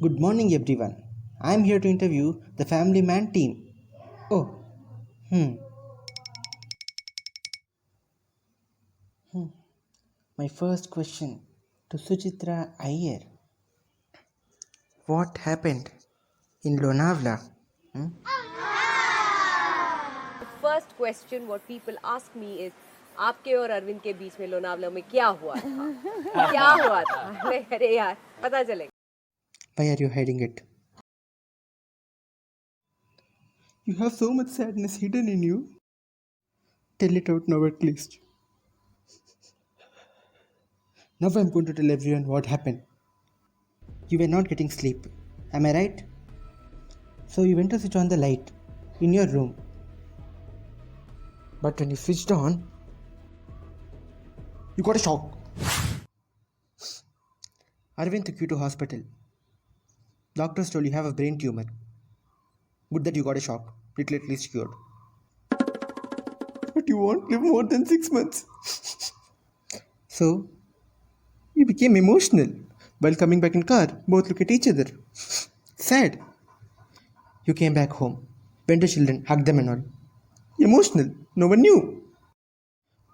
Good morning, everyone. I am here to interview the Family Man team. Oh, hmm. My first question to Suchitra Iyer. What happened in Lonavala? Hmm? The first question what people ask me is आपके और अरविंद के बीच में लोनावला में क्या हुआ था क्या हुआ था अरे यार पता चलेगा Why are you hiding it? You have so much sadness hidden in you. Tell it out now at least. Now I'm going to tell everyone what happened. You were not getting sleep. Am I right? So you went to switch on the light in your room. But when you switched on, you got a shock. Arvind took you to hospital. Doctors told you have a brain tumor. Good that you got a shock. Little at least cured. But you won't live more than 6 months. So, you became emotional. While coming back in car, both look at each other. Sad. You came back home. Went to children, hugged them and all. Emotional. No one knew.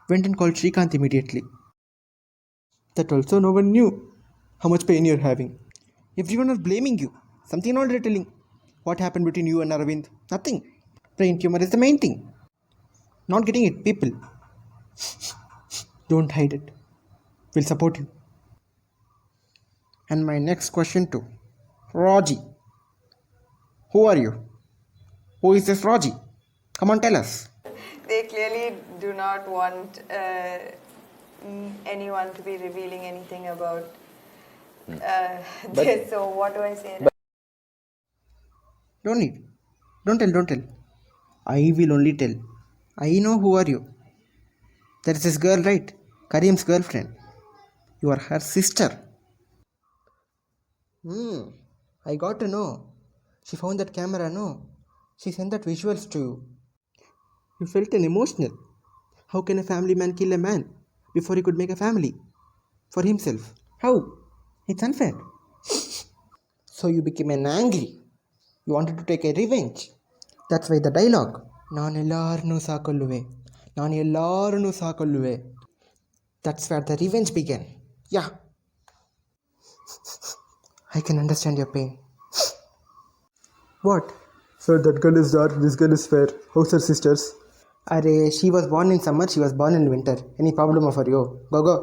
Went and called Shrikant immediately. That also no one knew how much pain you're having. Everyone was blaming you. Something not telling. What happened between you and Arvind? Nothing. Brain tumor is the main thing. Not getting it, people. Don't hide it. We'll support you. And my next question to Raji. Who are you? Who is this Raji? Come on, tell us. They clearly do not want anyone to be revealing anything about this. So what do I say? Don't need. Don't tell. I will only tell. I know who are you. There is this girl, right? Karim's girlfriend. You are her sister. I got to know. She found that camera, no? She sent that visuals to you. You felt an emotional. How can a family man kill a man before he could make a family for himself? How? It's unfair. So you became an angry. You wanted to take a revenge. That's why the dialogue. ನಾನೆಲ್ಲಾರನ್ನೂ ಸಾಕೊಲ್ಲುವೆ ನಾನು ಎಲ್ಲಾರನ್ನೂ ಸಾಕೊಲ್ಲುವೆ. That's where the revenge began. Yeah. I can understand your pain. What? Sir, that girl is dark, this girl is fair. How's her sisters? Arey, she was born in summer, she was born in winter. Any problem for you? Go.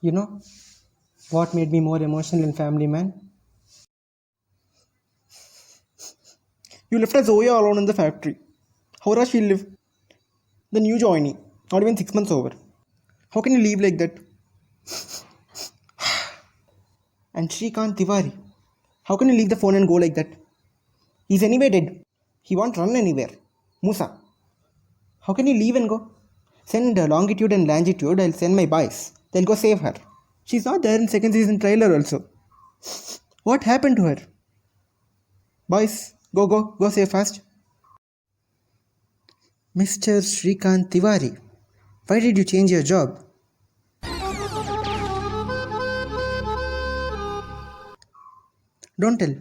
You know what made me more emotional in Family Man? You left Zoya alone in the factory. How does she live? The new joinee, not even 6 months over. How can you leave like that? And Shrikant Tiwari, how can you leave the phone and go like that? He's anyway dead. He won't run anywhere. Musa, how can you leave and go? Send longitude and longitude, I'll send my boys. They'll go save her. She's not there in second season trailer also. What happened to her? Boys, go save fast. Mr. Shrikant Tiwari, why did you change your job? Don't tell.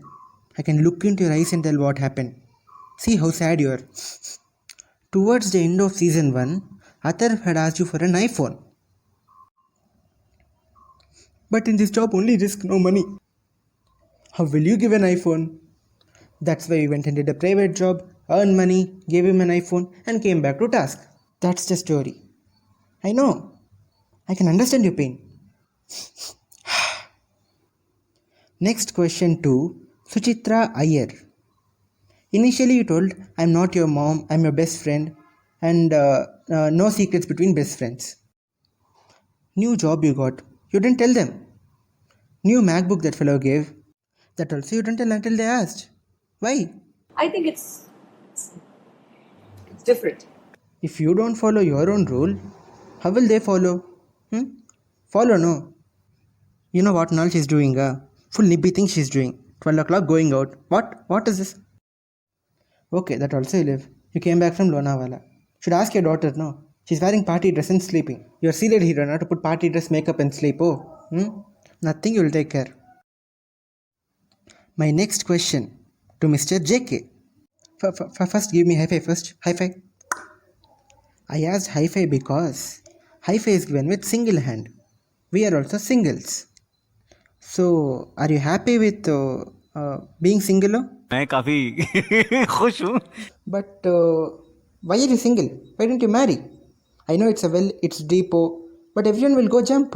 I can look into your eyes and tell what happened. See how sad you are. Towards the end of season 1, Athar had asked you for an iPhone. But in this job only risk, no money. How will you give an iPhone? That's why you went and did a private job, earned money, gave him an iPhone and came back to task. That's the story. I know. I can understand your pain. Next question to Suchitra Iyer. Initially you told, I'm not your mom, I'm your best friend, and no secrets between best friends. New job you got, you didn't tell them. New MacBook that fellow gave, that also you didn't tell until they asked. Why? I think it's different. If you don't follow your own rule, how will they follow? Follow, no. You know what Nal she's doing? Full nippy thing she's doing. 12 o'clock going out. What is this? Okay, that also you live. You came back from Lonavala. Should ask your daughter, no? She's wearing party dress and sleeping. You're serial hero, not to put party dress, makeup and sleep, oh? Nothing, you'll take care. My next question to Mr. JK. First, give me high five first. High five. I asked high five because high five is given with single hand. We are also singles. So, are you happy with being single? मैं काफी खुश हूँ. But why are you single? Why don't you marry? I know it's a well, it's deep, but everyone will go jump.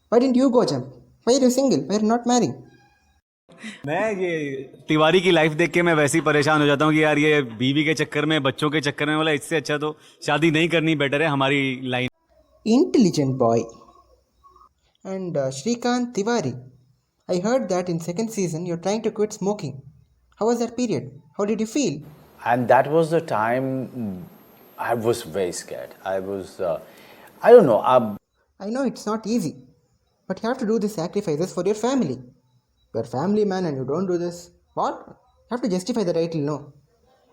Why didn't you go jump? Why are you single? Why are you not marrying? मैं ये तिवारी की life देख के मैं वैसे ही परेशान हो जाता हूँ कि यार ये बीवी के चक्कर में, बच्चों के चक्कर में, बोला इससे अच्छा तो शादी नहीं करनी बेटर है. हमारी line. Intelligent boy. And Shrikant Tiwari, I heard that in second season you're trying to quit smoking. How was that period? How did you feel? And that was the time I was very scared. I was, I don't know. I know it's not easy, but you have to do the sacrifices for your family. You're a family man and you don't do this. What? You have to justify the title, no.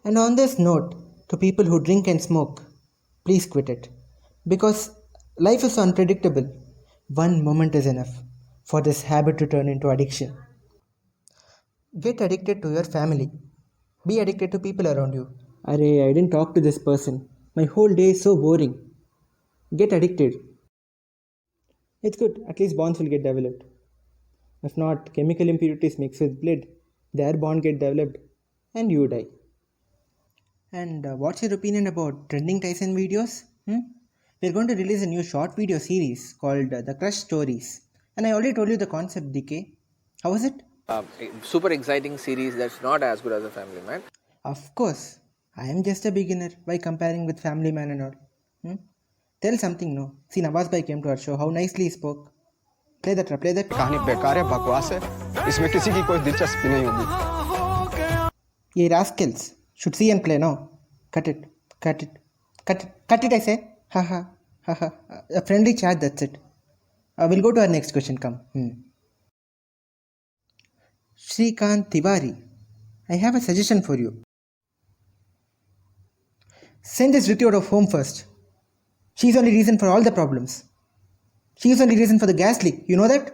And on this note, to people who drink and smoke, please quit it. Because life is so unpredictable. One moment is enough for this habit to turn into addiction. Get addicted to your family. Be addicted to people around you. Arey, I didn't talk to this person. My whole day is so boring. Get addicted. It's good, at least bonds will get developed. If not, chemical impurities mixed with blood, their bond get developed and you die. And what's your opinion about trending Tyson videos? We're going to release a new short video series called The Crush Stories. And I already told you the concept, DK. How was it? Super exciting series that's not as good as a Family Man. Of course. I am just a beginner. Why comparing with Family Man and all? Tell something, no. See, Nawaz Bhai came to our show. How nicely he spoke. Play that, play that. कहानी बेकार है, बकवास है. इसमें किसी की कोई दिलचस्पी नहीं होगी. Ye rascals. Should see and play, no. Cut it. Cut it. Cut it. Cut it, I say. Ha ha. Ha ha. A friendly chat, that's it. We'll go to our next question. Come. Shrikant Tiwari, I have a suggestion for you. Send this Ritu out of home first. She's the only reason for all the problems. She's the only reason for the gas leak. You know that?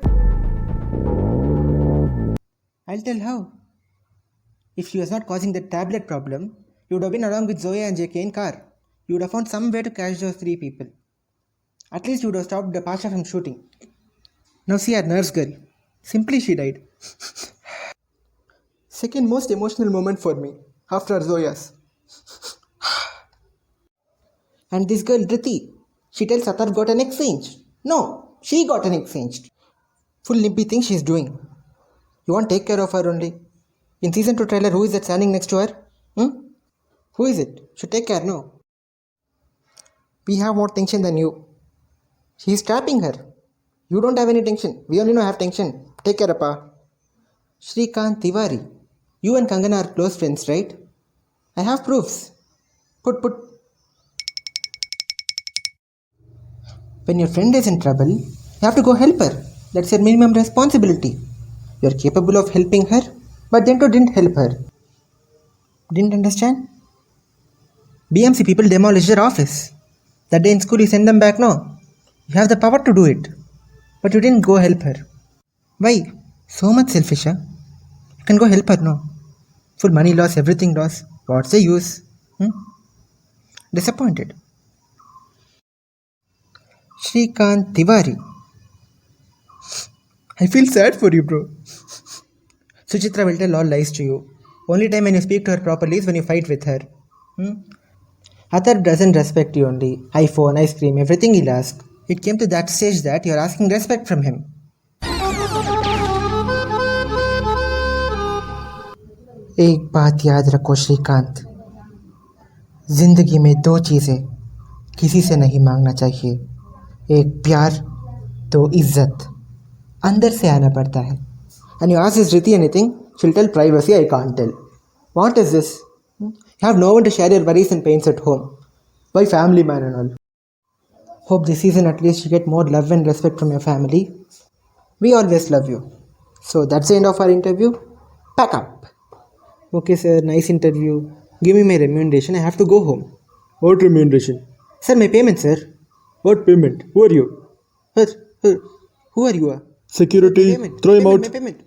I'll tell how. If she was not causing that tablet problem, you would have been along with Zoya and JK in car. You would have found some way to catch those three people. At least you would have stopped the Pasha from shooting. Now see our nurse girl. Simply she died. Second most emotional moment for me after Zoya's. And this girl Dhriti, she tells Atar got an exchange. No, she got an exchange. Full nippy thing she's doing. You won't take care of her only. In season 2 trailer, who is that standing next to her? Who is it? Should take care, no. We have more tension than you. She's trapping her. You don't have any tension. We only know have tension. Take care, Appa. Shrikant Tiwari, you and Kangana are close friends, right? I have proofs. Put. When your friend is in trouble, you have to go help her. That's your minimum responsibility. You're capable of helping her, but then didn't help her. Didn't understand? BMC people demolished their office. That day in school you send them back, no? You have the power to do it. But you didn't go help her. Why? So much selfish, huh? You can go help her, no? Full money loss, everything loss. What's the use? Disappointed. Shrikant Tiwari, I feel sad for you, bro. Suchitra will tell all lies to you. Only time when you speak to her properly is when you fight with her. Athar doesn't respect you only. iPhone, ice cream, everything he'll ask. It came to that stage that you're asking respect from him. एक बात याद रखो श्रीकांत, जिंदगी में दो चीज़ें किसी से नहीं मांगना चाहिए. एक प्यार, दो इज्जत. अंदर से आना पड़ता है. And you ask this Riti anything, she'll tell privacy, I can't tell. What is this? You have no one to share your worries and pains at home. Why Family Man and all? Hope this season at least you get more love and respect from your family. We always love you. So that's the end of our interview. Pack up. Okay sir, nice interview. Give me my remuneration, I have to go home. What remuneration? Sir, my payment, sir. What payment? Who are you? Who are you? Security, throw him out. Payment.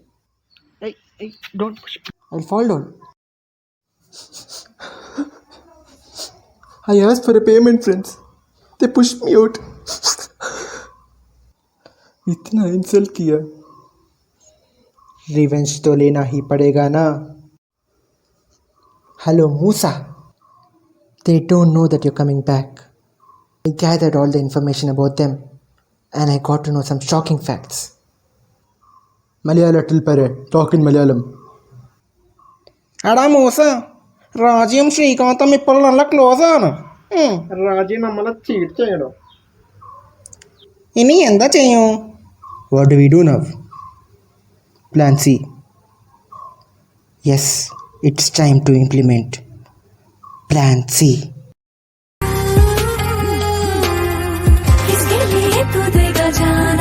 Hey, don't push. I'll fall down. I asked for a payment, friends. They pushed me out. इतना insult किया. Revenge तो लेना ही पड़ेगा ना. Hello, Musa. They don't know that you're coming back. I gathered all the information about them and I got to know some shocking facts. Malayalam till pare. Talk in Malayalam. എടാ മൂസ, രാജിയും ശ്രീകാന്തും ഇപ്പോൾ നല്ല close ആണ്. രാജി നമ്മളെ cheat ചെയ്യണോ? ഇനി എന്താ ചെയ്യൂ? What do we do now? Plan C. Yes, it's time to implement Plan C. किसके लिए तू देगा जान